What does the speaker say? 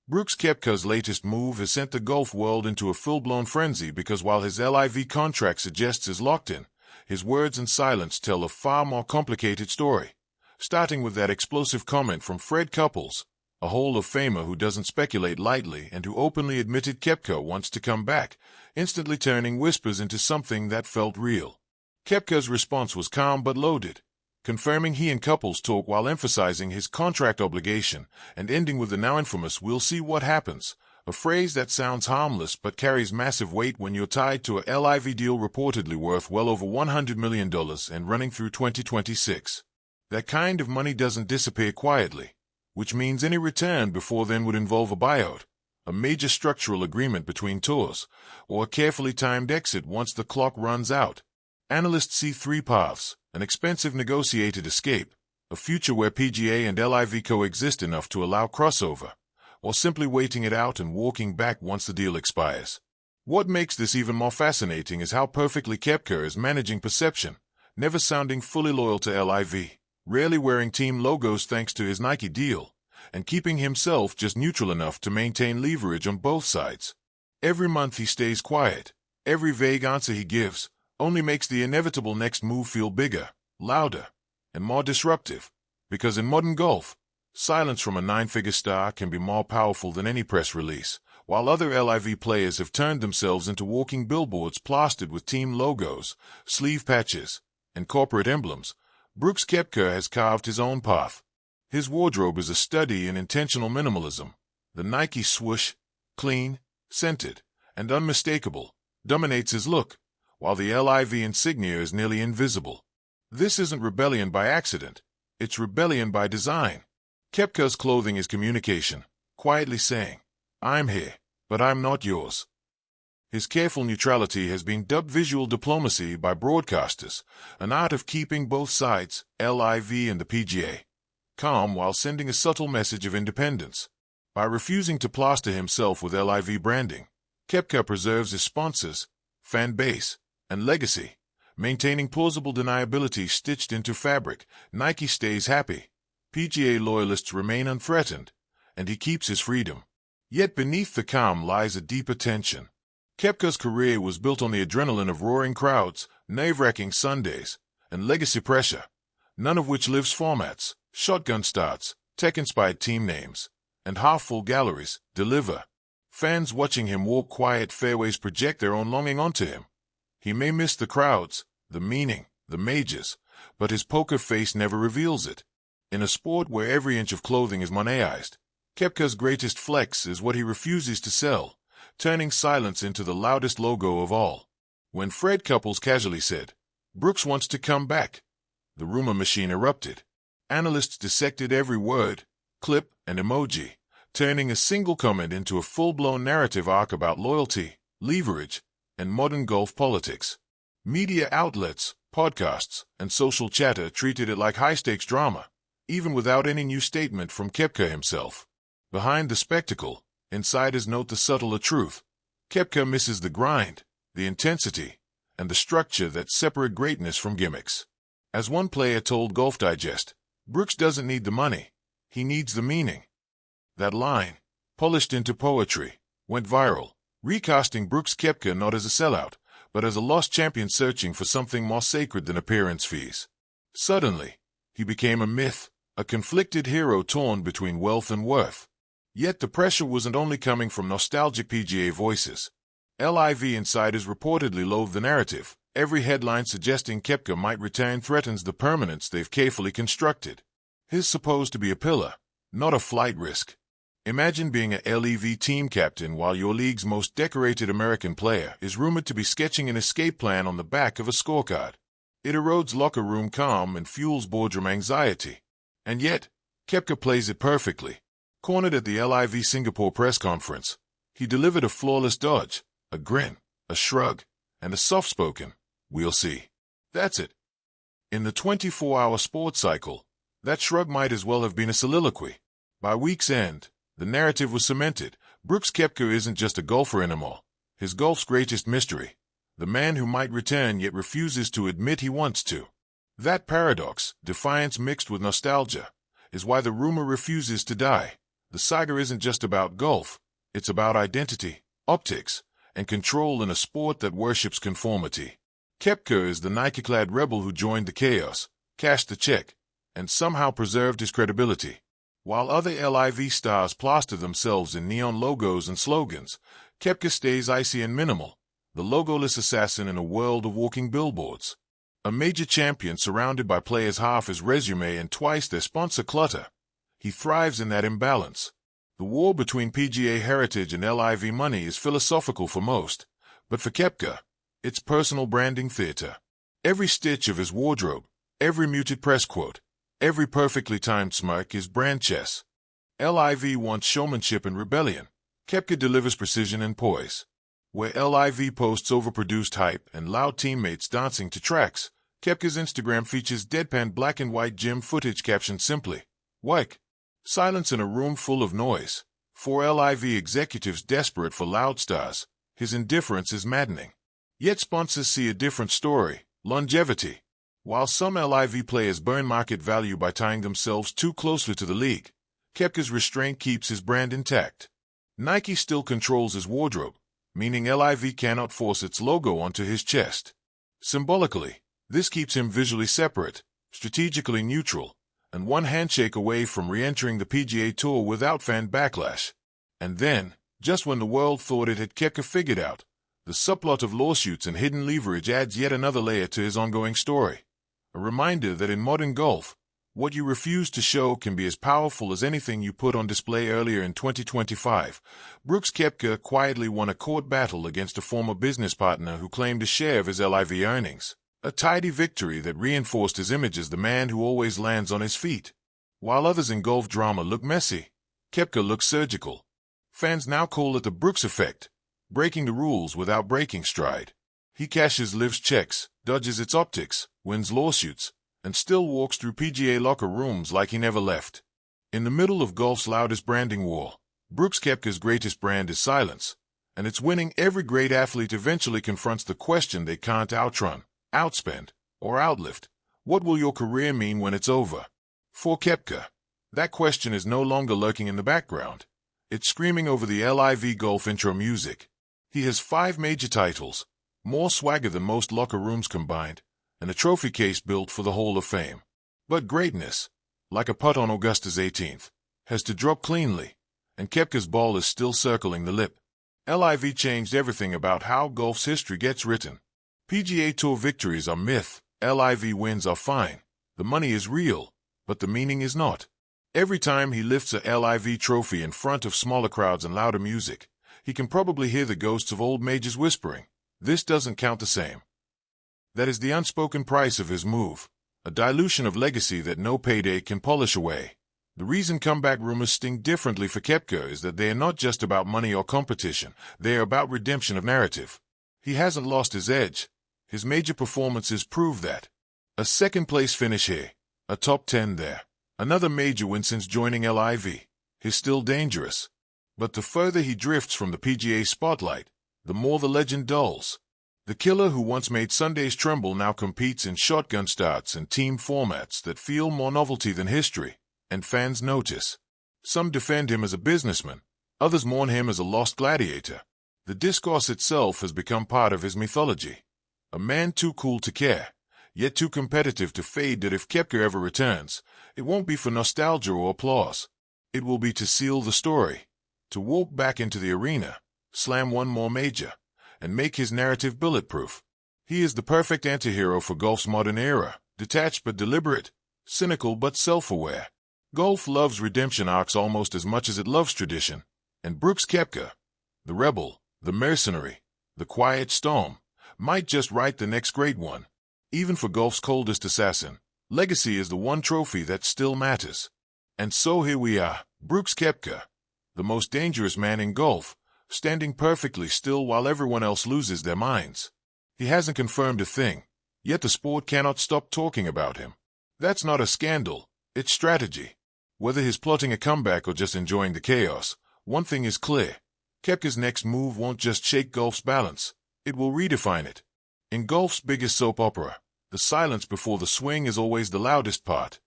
Brooks Koepka's latest move has sent the golf world into a full-blown frenzy because while his LIV contract suggests is locked in, his words and silence tell a far more complicated story. Starting with that explosive comment from Fred Couples, a Hall of Famer who doesn't speculate lightly and who openly admitted Koepka wants to come back, instantly turning whispers into something that felt real. Koepka's response was calm but loaded, confirming he and Couples talk while emphasizing his contract obligation, and ending with the now infamous "we'll see what happens," a phrase that sounds harmless but carries massive weight when you're tied to a LIV deal reportedly worth well over $100 million and running through 2026. That kind of money doesn't disappear quietly, which means any return before then would involve a buyout, a major structural agreement between tours, or a carefully timed exit once the clock runs out. Analysts see three paths: an expensive negotiated escape, a future where PGA and LIV coexist enough to allow crossover, or simply waiting it out and walking back once the deal expires. What makes this even more fascinating is how perfectly Koepka is managing perception, never sounding fully loyal to LIV, rarely wearing team logos thanks to his Nike deal, and keeping himself just neutral enough to maintain leverage on both sides. Every month he stays quiet. Every vague answer he gives only makes the inevitable next move feel bigger, louder, and more disruptive, because in modern golf, silence from a nine-figure star can be more powerful than any press release. While other LIV players have turned themselves into walking billboards plastered with team logos, sleeve patches, and corporate emblems, Brooks Koepka has carved his own path. His wardrobe is a study in intentional minimalism. The Nike swoosh, clean, scented, and unmistakable, dominates his look, while the LIV insignia is nearly invisible. This isn't rebellion by accident, it's rebellion by design. Koepka's clothing is communication, quietly saying, "I'm here, but I'm not yours." His careful neutrality has been dubbed visual diplomacy by broadcasters, an art of keeping both sides, LIV and the PGA, calm while sending a subtle message of independence. By refusing to plaster himself with LIV branding, Koepka preserves his sponsors, fan base, and legacy, maintaining plausible deniability stitched into fabric. Nike stays happy, PGA loyalists remain unthreatened, and he keeps his freedom. Yet beneath the calm lies a deeper tension. Koepka's career was built on the adrenaline of roaring crowds, nerve-wracking Sundays, and legacy pressure, none of which lives formats, shotgun starts, tech-inspired team names, and half-full galleries deliver. Fans watching him walk quiet fairways project their own longing onto him. He may miss the crowds, the meaning, the majors, but his poker face never reveals it. In a sport where every inch of clothing is moneized, Koepka's greatest flex is what he refuses to sell, turning silence into the loudest logo of all. When Fred Couples casually said, "Brooks wants to come back," the rumor machine erupted. Analysts dissected every word, clip, and emoji, turning a single comment into a full-blown narrative arc about loyalty, leverage, and modern golf politics. Media outlets, podcasts, and social chatter treated it like high-stakes drama, even without any new statement from Koepka himself. Behind the spectacle, insiders note the subtler truth. Koepka misses the grind, the intensity, and the structure that separate greatness from gimmicks. As one player told Golf Digest, Brooks doesn't need the money, he needs the meaning. That line, polished into poetry, went viral, recasting Brooks Koepka not as a sellout, but as a lost champion searching for something more sacred than appearance fees. Suddenly, he became a myth, a conflicted hero torn between wealth and worth. Yet the pressure wasn't only coming from nostalgic PGA voices. LIV insiders reportedly loathe the narrative. Every headline suggesting Koepka might return threatens the permanence they've carefully constructed. He's supposed to be a pillar, not a flight risk. Imagine being a LIV team captain while your league's most decorated American player is rumored to be sketching an escape plan on the back of a scorecard. It erodes locker room calm and fuels boardroom anxiety. And yet, Koepka plays it perfectly. Cornered at the LIV Singapore press conference, he delivered a flawless dodge, a grin, a shrug, and a soft-spoken, "We'll see." That's it. In the 24-hour sports cycle, that shrug might as well have been a soliloquy. By week's end, the narrative was cemented. Brooks Koepka isn't just a golfer anymore. His golf's greatest mystery. The man who might return yet refuses to admit he wants to. That paradox, defiance mixed with nostalgia, is why the rumor refuses to die. The saga isn't just about golf, it's about identity, optics, and control in a sport that worships conformity. Keopka is the Nike-clad rebel who joined the chaos, cashed the check, and somehow preserved his credibility. While other LIV stars plaster themselves in neon logos and slogans, Keopka stays icy and minimal, the logoless assassin in a world of walking billboards. A major champion surrounded by players half his resume and twice their sponsor clutter. He thrives in that imbalance. The war between PGA heritage and LIV money is philosophical for most, but for Keopka, it's personal branding theater. Every stitch of his wardrobe, every muted press quote, every perfectly timed smirk is brand chess. LIV wants showmanship and rebellion. Keopka delivers precision and poise. Where LIV posts overproduced hype and loud teammates dancing to tracks, Keopka's Instagram features deadpan black and white gym footage captioned simply, "Wike." Silence in a room full of noise. For LIV executives desperate for loud stars, his indifference is maddening. Yet sponsors see a different story, longevity. While some LIV players burn market value by tying themselves too closely to the league, Keopka's restraint keeps his brand intact. Nike still controls his wardrobe, meaning LIV cannot force its logo onto his chest. Symbolically, this keeps him visually separate, strategically neutral, and one handshake away from re-entering the PGA Tour without fan backlash. And then, just when the world thought it had Keopka figured out, the subplot of lawsuits and hidden leverage adds yet another layer to his ongoing story. A reminder that in modern golf, what you refuse to show can be as powerful as anything you put on display. Earlier in 2025, Brooks Koepka quietly won a court battle against a former business partner who claimed a share of his LIV earnings. A tidy victory that reinforced his image as the man who always lands on his feet. While others in golf drama look messy, Koepka looks surgical. Fans now call it the Brooks effect, breaking the rules without breaking stride. He cashes LIV's checks, dodges its optics, wins lawsuits, and still walks through PGA locker rooms like he never left. In the middle of golf's loudest branding war, Brooks Koepka's greatest brand is silence, and it's winning. Every great athlete eventually confronts the question they can't outrun, outspend, or outlift. What will your career mean when it's over? For Koepka, that question is no longer lurking in the background. It's screaming over the LIV Golf intro music. He has 5 major titles, more swagger than most locker rooms combined, and a trophy case built for the Hall of Fame. But greatness, like a putt on Augusta's 18th, has to drop cleanly, and Koepka's ball is still circling the lip. LIV changed everything about how golf's history gets written. PGA Tour victories are myth, LIV wins are fine. The money is real, but the meaning is not. Every time he lifts a LIV trophy in front of smaller crowds and louder music, he can probably hear the ghosts of old majors whispering, "This doesn't count the same." That is the unspoken price of his move, a dilution of legacy that no payday can polish away. The reason comeback rumors sting differently for Koepka is that they are not just about money or competition, they are about redemption of narrative. He hasn't lost his edge. His major performances prove that. A second-place finish here, a top 10 there. Another major win since joining LIV. He's still dangerous. But the further he drifts from the PGA spotlight, the more the legend dulls. The killer who once made Sundays tremble now competes in shotgun starts and team formats that feel more novelty than history, and fans notice. Some defend him as a businessman, others mourn him as a lost gladiator. The discourse itself has become part of his mythology. A man too cool to care, yet too competitive to fade. That if Koepka ever returns, it won't be for nostalgia or applause. It will be to seal the story, to walk back into the arena, slam one more major, and make his narrative bulletproof. He is the perfect antihero for golf's modern era, detached but deliberate, cynical but self-aware. Golf loves redemption arcs almost as much as it loves tradition, and Brooks Koepka, the rebel, the mercenary, the quiet storm, might just write the next great one. Even for golf's coldest assassin, legacy is the one trophy that still matters. And so here we are, Brooks Koepka, the most dangerous man in golf, standing perfectly still while everyone else loses their minds. He hasn't confirmed a thing, yet the sport cannot stop talking about him. That's not a scandal, it's strategy. Whether he's plotting a comeback or just enjoying the chaos, one thing is clear. Koepka's next move won't just shake golf's balance, it will redefine it. In golf's biggest soap opera, the silence before the swing is always the loudest part.